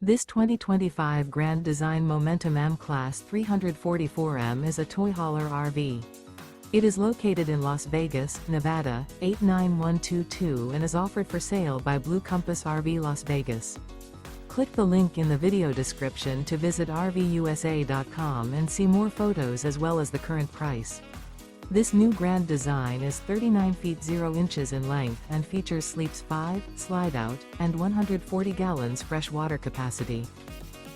This 2025 Grand Design Momentum M-Class 344M is a toy hauler RV. It is located in Las Vegas, Nevada, 89122 and is offered for sale by Blue Compass RV Las Vegas. Click the link in the video description to visit RVUSA.com and see more photos as well as the current price. This new grand design is 39 feet 0 inches in length and features sleeps 5, slide-out, and 140 gallons fresh water capacity.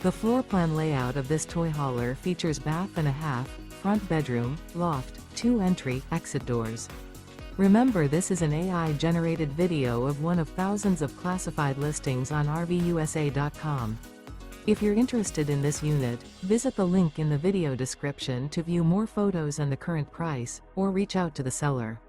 The floor plan layout of this toy hauler features bath and a half, front bedroom, loft, 2 entry, exit doors. Remember, this is an AI-generated video of one of thousands of classified listings on RVUSA.com. If you're interested in this unit, visit the link in the video description to view more photos and the current price, or reach out to the seller.